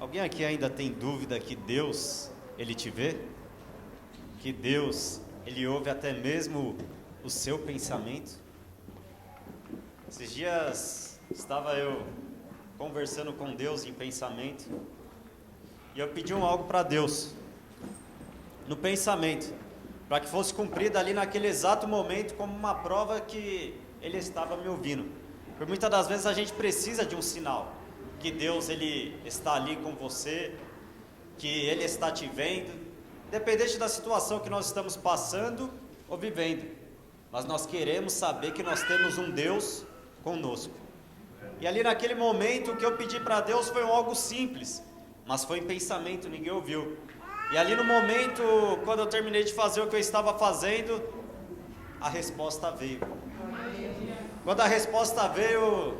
Alguém aqui ainda tem dúvida que Deus, Ele te vê? Que Deus, Ele ouve até mesmo o seu pensamento? Esses dias estava eu conversando com Deus em pensamento e eu pedi algo para Deus, no pensamento, para que fosse cumprido ali naquele exato momento como uma prova que Ele estava me ouvindo. Por muitas das vezes a gente precisa de um sinal, que Deus Ele está ali com você, que Ele está te vendo, independente da situação que nós estamos passando ou vivendo, mas nós queremos saber que nós temos um Deus conosco. E ali naquele momento o que eu pedi para Deus foi algo simples, mas foi em pensamento, ninguém ouviu. E ali no momento, quando eu terminei de fazer o que eu estava fazendo, a resposta veio. Quando a resposta veio,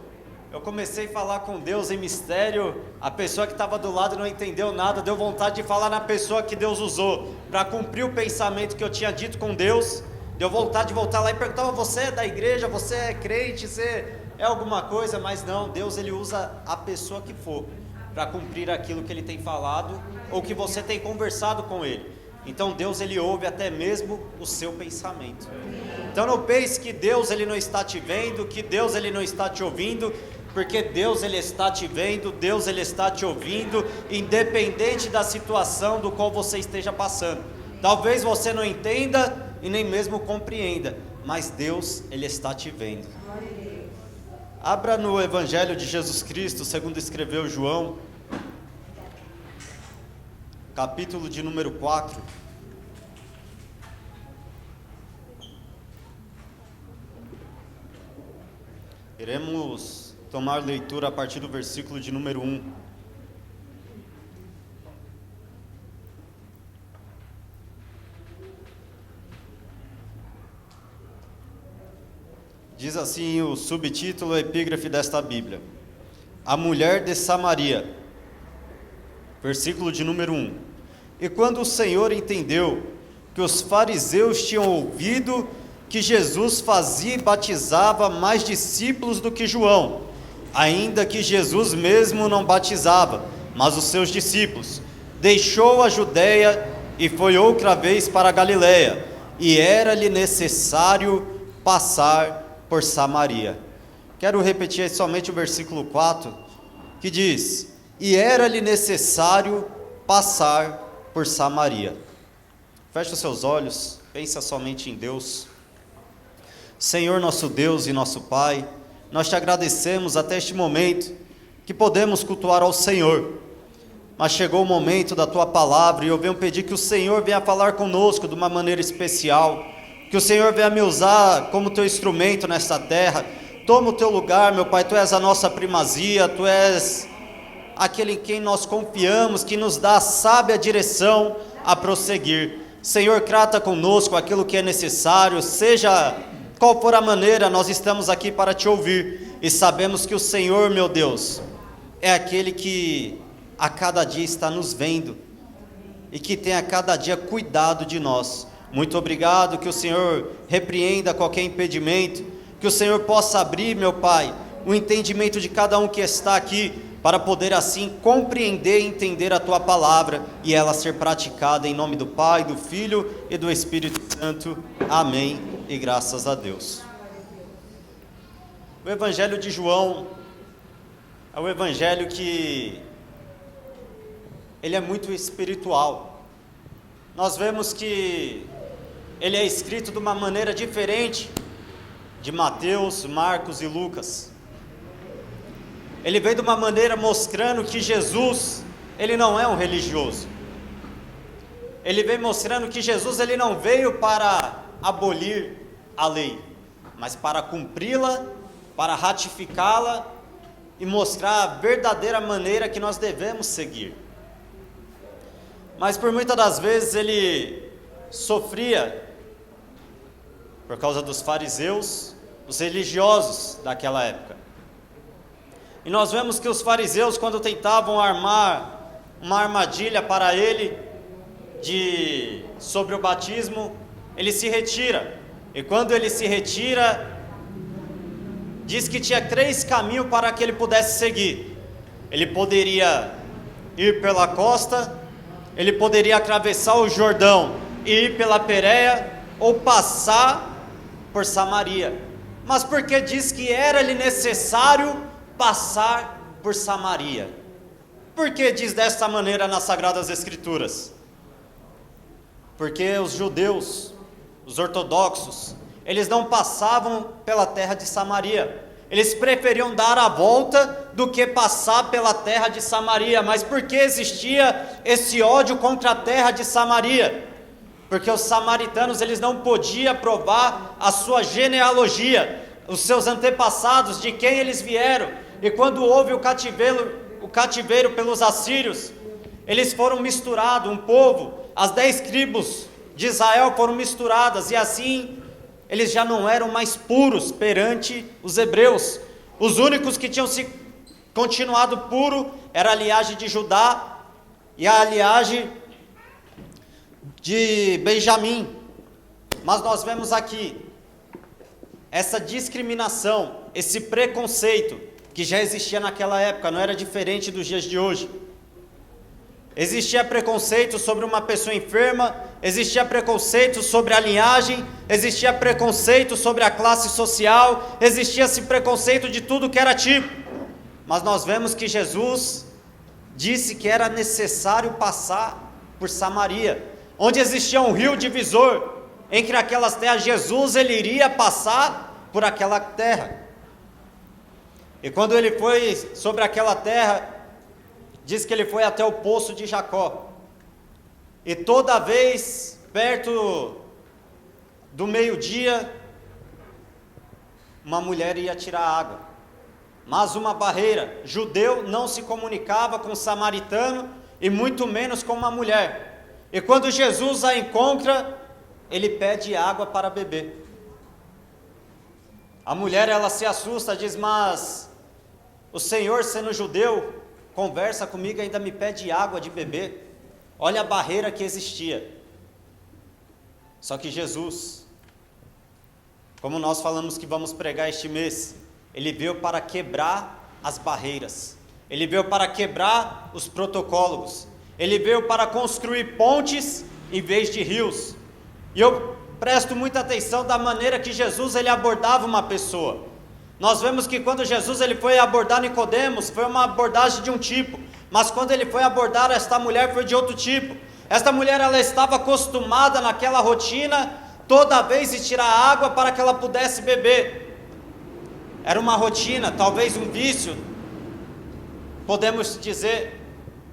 eu comecei a falar com Deus em mistério. A pessoa que estava do lado não entendeu nada, deu vontade de falar na pessoa que Deus usou para cumprir o pensamento que eu tinha dito com Deus. Deu vontade de voltar lá e perguntar: você é da igreja, você é crente, você é alguma coisa? Mas não, Deus Ele usa a pessoa que for para cumprir aquilo que Ele tem falado ou que você tem conversado com Ele. Então Deus Ele ouve até mesmo o seu pensamento. Então não pense que Deus Ele não está te vendo, que Deus Ele não está te ouvindo, porque Deus Ele está te vendo, Deus Ele está te ouvindo, independente da situação do qual você esteja passando. Talvez você não entenda e nem mesmo compreenda, mas Deus Ele está te vendo. Abra no Evangelho de Jesus Cristo, segundo escreveu João, capítulo de número 4. Iremos tomar leitura a partir do versículo de número 1. Diz assim o subtítulo, a epígrafe desta Bíblia: A mulher de Samaria. Versículo de número 1. E quando o Senhor entendeu que os fariseus tinham ouvido que Jesus fazia e batizava mais discípulos do que João, ainda que Jesus mesmo não batizava, mas os seus discípulos, deixou a Judeia e foi outra vez para a Galileia, e era-lhe necessário passar por Samaria. Quero repetir somente o versículo 4, que diz: e era-lhe necessário passar por Samaria. Feche os seus olhos, pensa somente em Deus. Senhor nosso Deus e nosso Pai, nós te agradecemos até este momento que podemos cultuar ao Senhor, mas chegou o momento da tua palavra e eu venho pedir que o Senhor venha falar conosco de uma maneira especial, que o Senhor venha me usar como teu instrumento nesta terra. Toma o teu lugar, meu Pai, tu és a nossa primazia, tu és aquele em quem nós confiamos, que nos dá a sábia direção a prosseguir. Senhor, trata conosco aquilo que é necessário, seja qual for a maneira, nós estamos aqui para te ouvir, e sabemos que o Senhor, meu Deus, é aquele que a cada dia está nos vendo, e que tem a cada dia cuidado de nós. Muito obrigado, que o Senhor repreenda qualquer impedimento, que o Senhor possa abrir, meu Pai, o entendimento de cada um que está aqui, para poder assim compreender e entender a tua palavra, e ela ser praticada em nome do Pai, do Filho e do Espírito Santo. Amém, e graças a Deus. O Evangelho de João é um evangelho que ele é muito espiritual. Nós vemos que ele é escrito de uma maneira diferente de Mateus, Marcos e Lucas. Ele veio de uma maneira mostrando que Jesus, ele não é um religioso. Ele veio mostrando que Jesus, ele não veio para abolir a lei, mas para cumpri-la, para ratificá-la e mostrar a verdadeira maneira que nós devemos seguir. Mas por muitas das vezes ele sofria por causa dos fariseus, os religiosos daquela época. E nós vemos que os fariseus, quando tentavam armar uma armadilha para ele sobre o batismo, ele se retira. E quando ele se retira, diz que tinha 3 caminhos para que ele pudesse seguir. Ele poderia ir pela costa, ele poderia atravessar o Jordão e ir pela Pérea, ou passar por Samaria. Mas por que diz que era-lhe necessário passar por Samaria? Por que diz desta maneira nas Sagradas Escrituras? Porque os judeus, os ortodoxos, eles não passavam pela terra de Samaria. Eles preferiam dar a volta do que passar pela terra de Samaria. Mas por que existia esse ódio contra a terra de Samaria? Porque os samaritanos, eles não podiam provar a sua genealogia, os seus antepassados, de quem eles vieram. E quando houve o cativeiro pelos assírios, eles foram misturados, um povo, as 10 tribos de Israel foram misturadas, e assim eles já não eram mais puros perante os hebreus. Os únicos que tinham se continuado puro era a linhagem de Judá e a linhagem de Benjamim. Mas nós vemos aqui essa discriminação, esse preconceito que já existia naquela época, não era diferente dos dias de hoje. Existia preconceito sobre uma pessoa enferma, existia preconceito sobre a linhagem, existia preconceito sobre a classe social, existia esse preconceito de tudo que era tipo. Mas nós vemos que Jesus disse que era necessário passar por Samaria, onde existia um rio divisor entre aquelas terras. Jesus, ele iria passar por aquela terra. E quando ele foi sobre aquela terra, diz que ele foi até o poço de Jacó. E toda vez, perto do meio-dia, uma mulher ia tirar água. Mas uma barreira, judeu não se comunicava com o samaritano, e muito menos com uma mulher. E quando Jesus a encontra, ele pede água para beber. A mulher, ela se assusta, diz: mas o Senhor, sendo judeu, conversa comigo e ainda me pede água de beber. Olha a barreira que existia. Só que Jesus, como nós falamos que vamos pregar este mês, ele veio para quebrar as barreiras, ele veio para quebrar os protocolos, ele veio para construir pontes em vez de rios. E eu presto muita atenção da maneira que Jesus ele abordava uma pessoa. Nós vemos que quando Jesus ele foi abordar Nicodemos, foi uma abordagem de um tipo, mas quando ele foi abordar esta mulher, foi de outro tipo. Esta mulher, ela estava acostumada naquela rotina, toda vez de tirar água para que ela pudesse beber. Era uma rotina, talvez um vício, podemos dizer.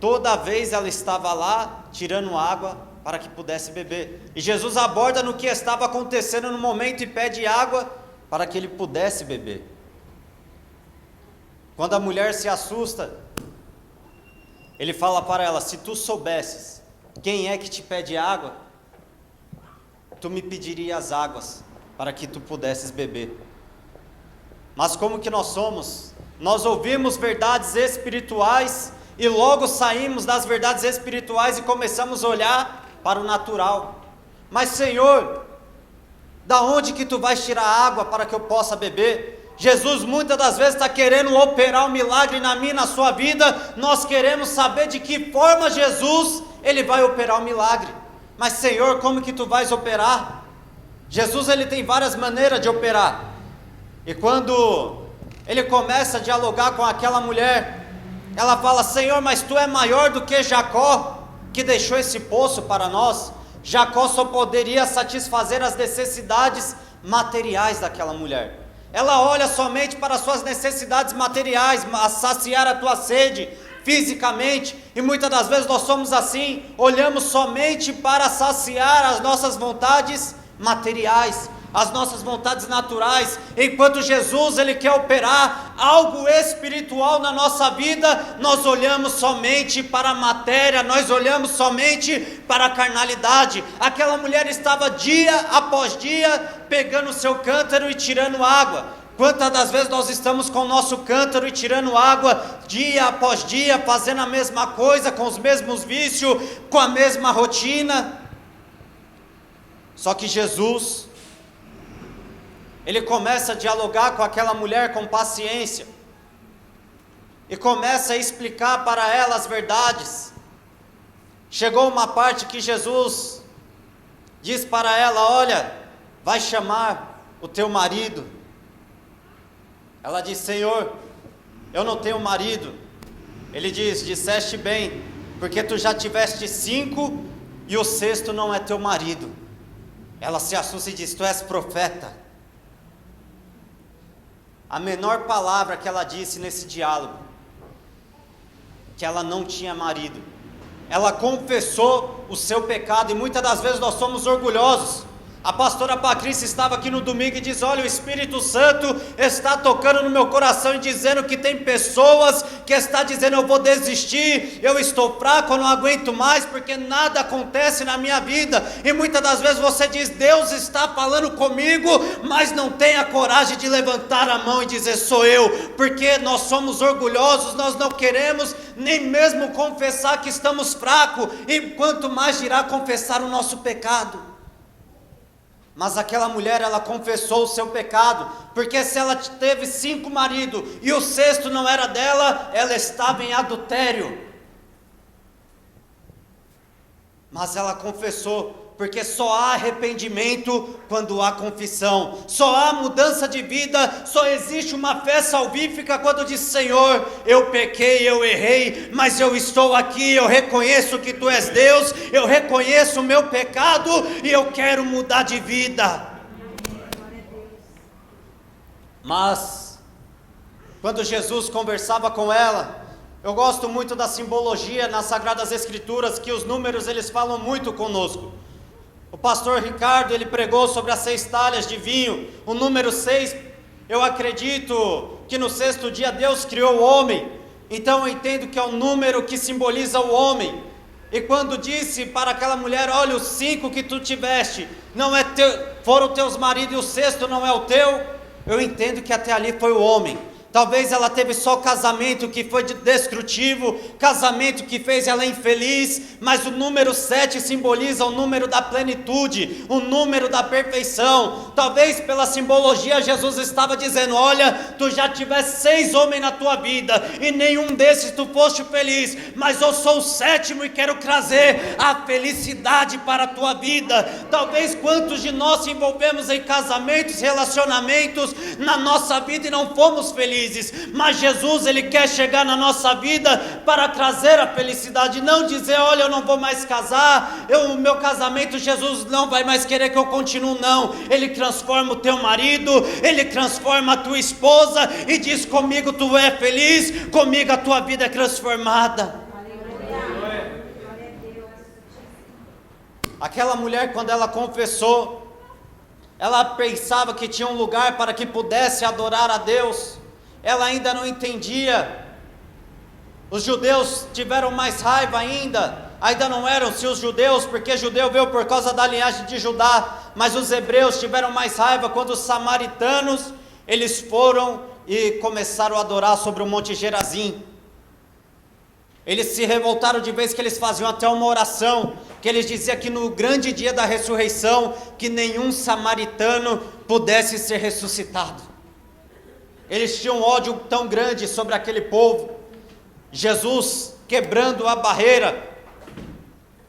Toda vez ela estava lá, tirando água para que pudesse beber. E Jesus aborda no que estava acontecendo no momento e pede água para que ele pudesse beber. Quando a mulher se assusta, ele fala para ela: se tu soubesses quem é que te pede água, tu me pedirias águas para que tu pudesses beber. Mas como que nós somos? Nós ouvimos verdades espirituais e logo saímos das verdades espirituais e começamos a olhar para o natural. Mas Senhor, da onde que tu vais tirar água para que eu possa beber? Jesus muitas das vezes está querendo operar um milagre na minha e na sua vida. Nós queremos saber de que forma Jesus ele vai operar o milagre. Mas Senhor, como que tu vais operar? Jesus ele tem várias maneiras de operar. E quando ele começa a dialogar com aquela mulher, ela fala: Senhor, mas tu é maior do que Jacó, que deixou esse poço para nós. Jacó só poderia satisfazer as necessidades materiais daquela mulher. Ela olha somente para as suas necessidades materiais, a saciar a tua sede fisicamente, e muitas das vezes nós somos assim, olhamos somente para saciar as nossas vontades materiais, as nossas vontades naturais, enquanto Jesus ele quer operar algo espiritual na nossa vida. Nós olhamos somente para a matéria, nós olhamos somente para a carnalidade. Aquela mulher estava dia após dia pegando o seu cântaro e tirando água. Quantas das vezes nós estamos com o nosso cântaro e tirando água dia após dia, fazendo a mesma coisa, com os mesmos vícios, com a mesma rotina? Só que Jesus ele começa a dialogar com aquela mulher com paciência. e começa a explicar para ela as verdades. Chegou uma parte que Jesus diz para ela: olha, vai chamar o teu marido. Ela diz: Senhor, eu não tenho marido. Ele diz: disseste bem, porque tu já tiveste 5 e o 6º não é teu marido. Ela se assusta e diz: tu és profeta. A menor palavra que ela disse nesse diálogo, que ela não tinha marido. Ela confessou o seu pecado, e muitas das vezes nós somos orgulhosos. A pastora Patrícia estava aqui no domingo e diz: olha, o Espírito Santo está tocando no meu coração e dizendo que tem pessoas que está dizendo: eu vou desistir, eu estou fraco, eu não aguento mais, porque nada acontece na minha vida. E muitas das vezes você diz: Deus está falando comigo, mas não tem a coragem de levantar a mão e dizer: sou eu, porque nós somos orgulhosos, nós não queremos nem mesmo confessar que estamos fracos, e quanto mais dirá confessar o nosso pecado. Mas aquela mulher, ela confessou o seu pecado, porque se ela teve 5 maridos e o 6º não era dela, ela estava em adultério. Mas ela confessou, porque só há arrependimento quando há confissão, só há mudança de vida, só existe uma fé salvífica quando diz: Senhor, eu pequei, eu errei, mas eu estou aqui, eu reconheço que Tu és Deus, eu reconheço o meu pecado e eu quero mudar de vida. Mas, quando Jesus conversava com ela, eu gosto muito da simbologia nas Sagradas Escrituras, que os números eles falam muito conosco. O pastor Ricardo, ele pregou sobre as 6 talhas de vinho. O número 6, eu acredito que no 6º dia Deus criou o homem. Então eu entendo que é um número que simboliza o homem. E quando disse para aquela mulher: olha, os 5 que tu tiveste, não é teu, foram teus maridos, e o 6º não é o teu, eu entendo que até ali foi o homem. Talvez ela teve só casamento que foi destrutivo, casamento que fez ela infeliz, mas o número 7 simboliza o número da plenitude, o número da perfeição. Talvez pela simbologia Jesus estava dizendo: olha, tu já tiveste 6 homens na tua vida, e nenhum desses tu foste feliz, mas eu sou o 7º e quero trazer a felicidade para a tua vida. Talvez quantos de nós se envolvemos em casamentos, relacionamentos na nossa vida e não fomos felizes, mas Jesus ele quer chegar na nossa vida para trazer a felicidade, não dizer: olha, eu não vou mais casar, o meu casamento Jesus não vai mais querer que eu continue, não. Ele transforma o teu marido, ele transforma a tua esposa e diz: comigo tu é feliz, comigo a tua vida é transformada. Aquela mulher, quando ela confessou, ela pensava que tinha um lugar para que pudesse adorar a Deus. Ela ainda não entendia. Os judeus tiveram mais raiva ainda não eram-se os judeus, porque judeu veio por causa da linhagem de Judá, mas os hebreus tiveram mais raiva quando os samaritanos, eles foram e começaram a adorar sobre o Monte Gerazim. Eles se revoltaram de vez que eles faziam até uma oração, que eles diziam que no grande dia da ressurreição, que nenhum samaritano pudesse ser ressuscitado. Eles tinham um ódio tão grande sobre aquele povo. Jesus quebrando a barreira,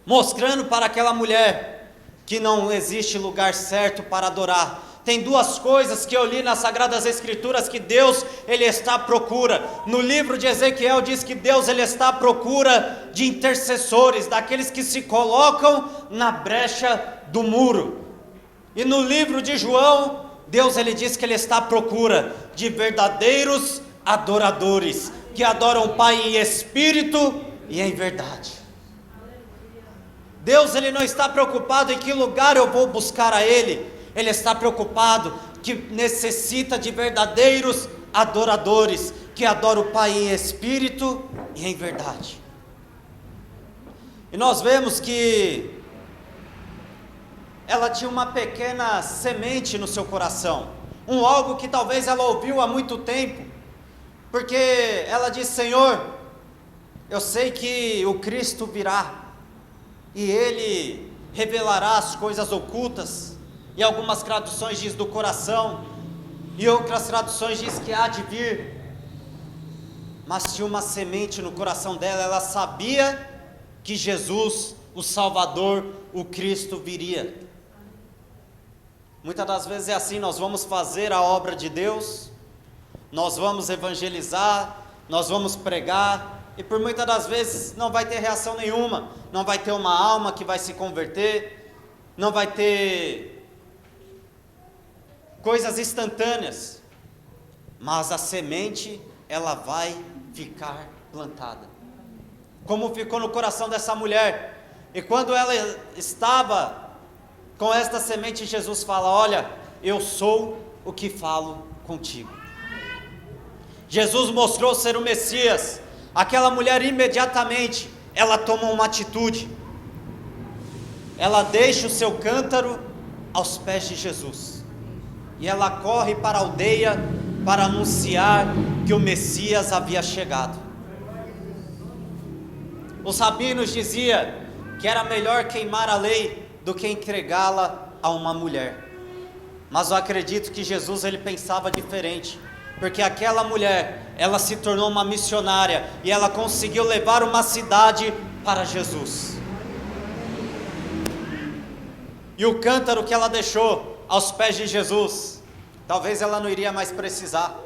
mostrando para aquela mulher que não existe lugar certo para adorar. Tem 2 coisas que eu li nas Sagradas Escrituras que Deus ele está à procura. No livro de Ezequiel diz que Deus ele está à procura de intercessores, daqueles que se colocam na brecha do muro. E no livro de João, Deus ele diz que ele está à procura de verdadeiros adoradores, que adoram o Pai em espírito e em verdade. Deus ele não está preocupado em que lugar eu vou buscar a Ele, Ele está preocupado que necessita de verdadeiros adoradores, que adoram o Pai em espírito e em verdade. E nós vemos que ela tinha uma pequena semente no seu coração, algo que talvez ela ouviu há muito tempo, porque ela disse: Senhor, eu sei que o Cristo virá, e Ele revelará as coisas ocultas, e algumas traduções diz do coração, e outras traduções diz que há de vir. mas tinha uma semente no coração dela, ela sabia que Jesus, o Salvador, o Cristo viria. Muitas das vezes é assim, nós vamos fazer a obra de Deus, nós vamos evangelizar, nós vamos pregar, e por muitas das vezes não vai ter reação nenhuma, não vai ter uma alma que vai se converter, não vai ter coisas instantâneas, mas a semente, ela vai ficar plantada, como ficou no coração dessa mulher. E quando ela estava com esta semente, Jesus fala: olha, eu sou o que falo contigo. Jesus mostrou ser o Messias. Aquela mulher imediatamente, ela toma uma atitude, ela deixa o seu cântaro aos pés de Jesus, e ela corre para a aldeia para anunciar que o Messias havia chegado. Os rabinos diziam que era melhor queimar a lei do que entregá-la a uma mulher, mas eu acredito que Jesus, ele pensava diferente, porque aquela mulher, ela se tornou uma missionária, e ela conseguiu levar uma cidade para Jesus, e o cântaro que ela deixou aos pés de Jesus, talvez ela não iria mais precisar,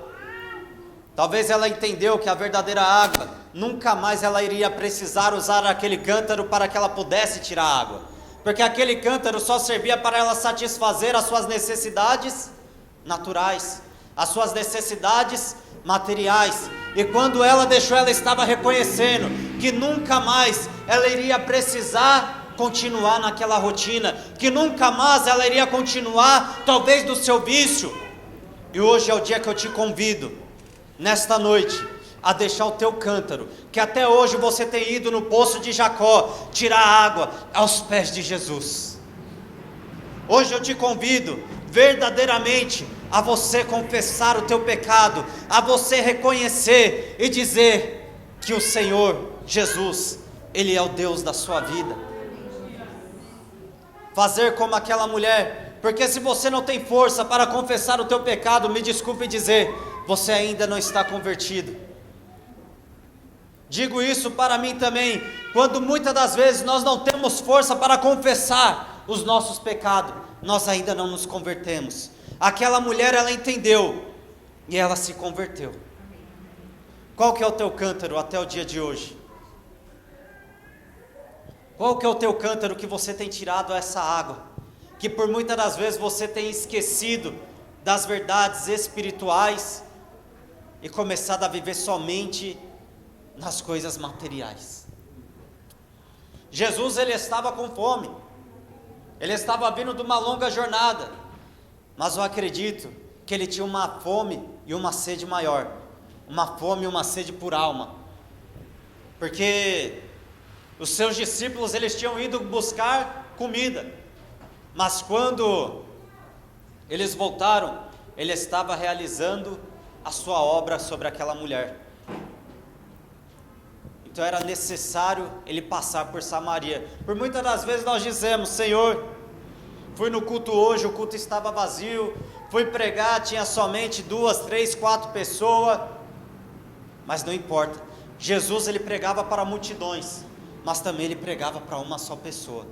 talvez ela entendeu que a verdadeira água, nunca mais ela iria precisar usar aquele cântaro para que ela pudesse tirar a água, porque aquele cântaro só servia para ela satisfazer as suas necessidades naturais, as suas necessidades materiais, e quando ela deixou, ela estava reconhecendo que nunca mais ela iria precisar continuar naquela rotina, que nunca mais ela iria continuar talvez do seu vício. E hoje é o dia que eu te convido, nesta noite, a deixar o teu cântaro, que até hoje você tem ido no poço de Jacó, tirar água aos pés de Jesus. Hoje eu te convido verdadeiramente a você confessar o teu pecado, a você reconhecer e dizer que o Senhor Jesus, Ele é o Deus da sua vida. Fazer como aquela mulher, porque se você não tem força para confessar o teu pecado, me desculpe dizer, você ainda não está convertido. Digo isso para mim também, quando muitas das vezes nós não temos força para confessar os nossos pecados, nós ainda não nos convertemos. Aquela mulher, ela entendeu e ela se converteu. Qual que é o teu cântaro até o dia de hoje? Qual que é o teu cântaro que você tem tirado essa água? Que por muitas das vezes você tem esquecido das verdades espirituais e começado a viver somente nas coisas materiais. Jesus, ele estava com fome, ele estava vindo de uma longa jornada, mas eu acredito que ele tinha uma fome e uma sede maior, uma fome e uma sede por alma, porque os seus discípulos, eles tinham ido buscar comida, mas quando eles voltaram, ele estava realizando a sua obra sobre aquela mulher. Então era necessário ele passar por Samaria. Por muitas das vezes nós dizemos: Senhor, fui no culto hoje, o culto estava vazio, fui pregar, tinha somente 2, 3, 4 pessoas, mas não importa. Jesus, ele pregava para multidões, mas também ele pregava para uma só pessoa.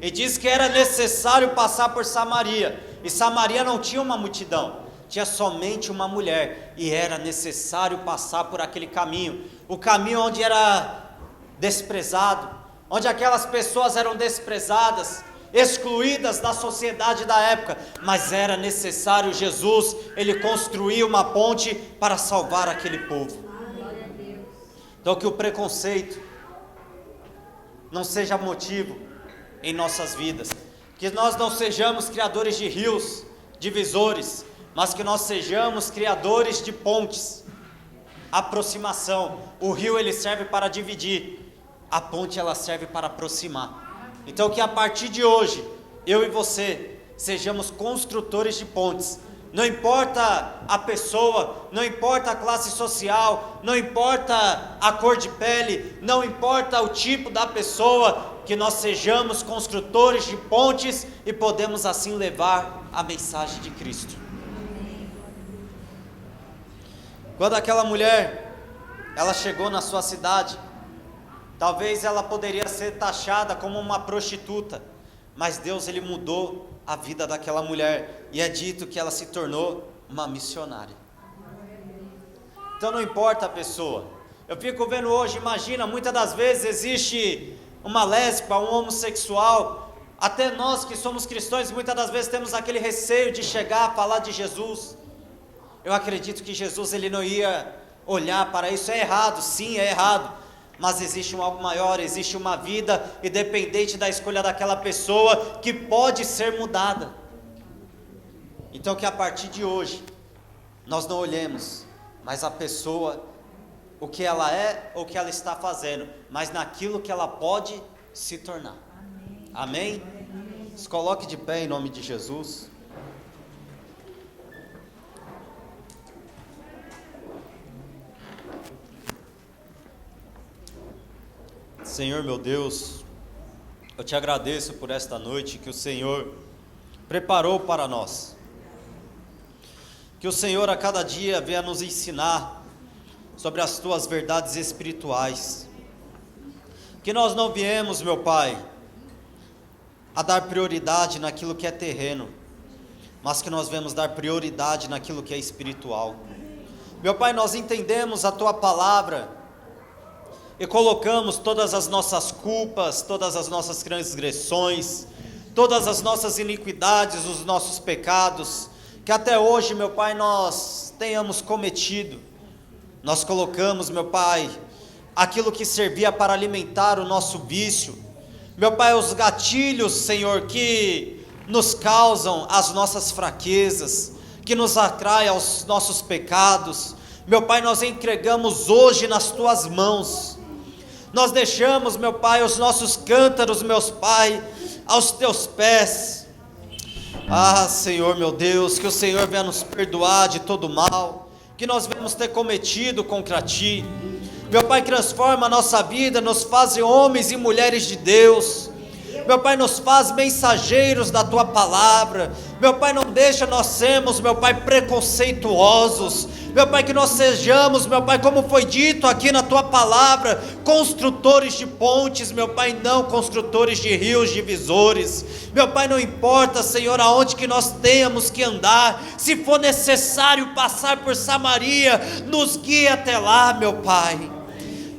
E diz que era necessário passar por Samaria, e Samaria não tinha uma multidão, tinha somente uma mulher, e era necessário passar por aquele caminho, o caminho onde era desprezado, onde aquelas pessoas eram desprezadas, excluídas da sociedade da época, mas era necessário Jesus, ele construir uma ponte para salvar aquele povo. Então que o preconceito não seja motivo em nossas vidas, que nós não sejamos criadores de rios, divisores, mas que nós sejamos criadores de pontes, aproximação. O rio, ele serve para dividir, a ponte, ela serve para aproximar. Então que a partir de hoje, eu e você, sejamos construtores de pontes. Não importa a pessoa, não importa a classe social, não importa a cor de pele, não importa o tipo da pessoa, que nós sejamos construtores de pontes e podemos assim levar a mensagem de Cristo. Quando aquela mulher, ela chegou na sua cidade. Talvez ela poderia ser taxada como uma prostituta, mas Deus, ele mudou a vida daquela mulher, e é dito que ela se tornou uma missionária. Então não importa a pessoa. Eu fico vendo hoje, imagina, muitas das vezes existe uma lésbica, um homossexual, até nós que somos cristãos, muitas das vezes temos aquele receio de chegar a falar de Jesus. Eu acredito que Jesus, ele não ia olhar para isso. É errado, sim, é errado, mas existe um algo maior, existe uma vida independente da escolha daquela pessoa, que pode ser mudada. Então que a partir de hoje, nós não olhemos mais a pessoa, o que ela é ou o que ela está fazendo, mas naquilo que ela pode se tornar. Amém? Se coloque de pé em nome de Jesus. Senhor meu Deus, eu te agradeço por esta noite que o Senhor preparou para nós. Que o Senhor a cada dia venha nos ensinar sobre as tuas verdades espirituais. Que nós não viemos, meu Pai, a dar prioridade naquilo que é terreno, mas que nós viemos dar prioridade naquilo que é espiritual. Meu Pai, nós entendemos a tua palavra e colocamos todas as nossas culpas, todas as nossas transgressões, todas as nossas iniquidades, os nossos pecados, que até hoje, meu Pai, nós tenhamos cometido. Nós colocamos, meu Pai, aquilo que servia para alimentar o nosso vício. Meu Pai, os gatilhos, Senhor, que nos causam as nossas fraquezas, que nos atraem aos nossos pecados. Meu Pai, nós entregamos hoje nas tuas mãos. Nós deixamos, meu Pai, os nossos cântaros, meus Pai, aos teus pés. Ah, Senhor, meu Deus, que o Senhor venha nos perdoar de todo mal que nós venhamos ter cometido contra ti. Meu Pai, transforma a nossa vida, nos faz homens e mulheres de Deus. Meu Pai, nos faz mensageiros da tua palavra. Meu Pai, não deixa nós sermos, meu Pai, preconceituosos. Meu Pai, que nós sejamos, meu Pai, como foi dito aqui na tua palavra, construtores de pontes, meu Pai, não construtores de rios divisores. Meu Pai, não importa, Senhor, aonde que nós tenhamos que andar, se for necessário passar por Samaria, nos guie até lá, meu Pai,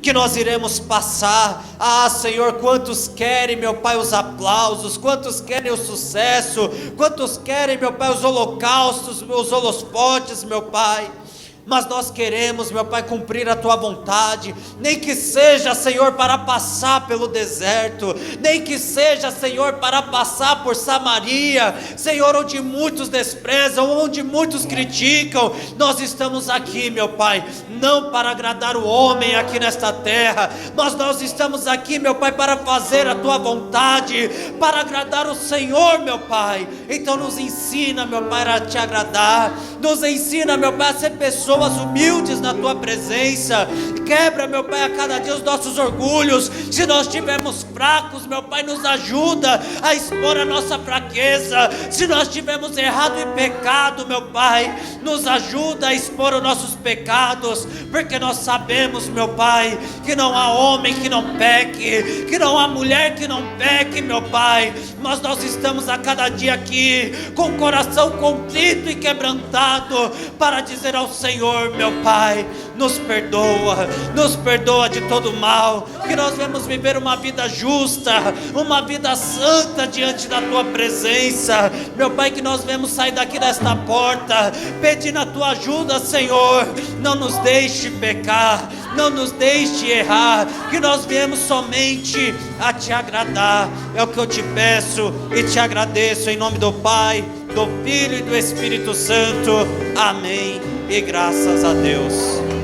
que nós iremos passar. Ah, Senhor, quantos querem, meu Pai, os aplausos, quantos querem o sucesso, quantos querem, meu Pai, os holocaustos, os holofotes, meu Pai, mas nós queremos, meu Pai, cumprir a tua vontade, nem que seja, Senhor, para passar pelo deserto, nem que seja, Senhor, para passar por Samaria, Senhor, onde muitos desprezam, onde muitos criticam. Nós estamos aqui, meu Pai, não para agradar o homem aqui nesta terra, mas nós estamos aqui, meu Pai, para fazer a tua vontade, para agradar o Senhor, meu Pai. Então nos ensina, meu Pai, a te agradar, nos ensina, meu Pai, a ser pessoas humildes na tua presença. Quebra, meu Pai, a cada dia os nossos orgulhos. Se nós estivermos fracos, meu Pai, nos ajuda a expor a nossa fraqueza. Se nós estivermos errado em pecado, meu Pai, nos ajuda a expor os nossos pecados, porque nós sabemos, meu Pai, que não há homem que não peque, que não há mulher que não peque, meu Pai, mas nós estamos a cada dia aqui com o coração contrito e quebrantado para dizer ao Senhor, meu Pai, nos perdoa de todo mal, que nós vamos viver uma vida justa, uma vida santa diante da tua presença, meu Pai, que nós vamos sair daqui desta porta pedindo a tua ajuda, Senhor. Não nos deixe pecar, não nos deixe errar, que nós viemos somente a te agradar. É o que eu te peço e te agradeço em nome do Pai, do Filho e do Espírito Santo. Amém. E graças a Deus.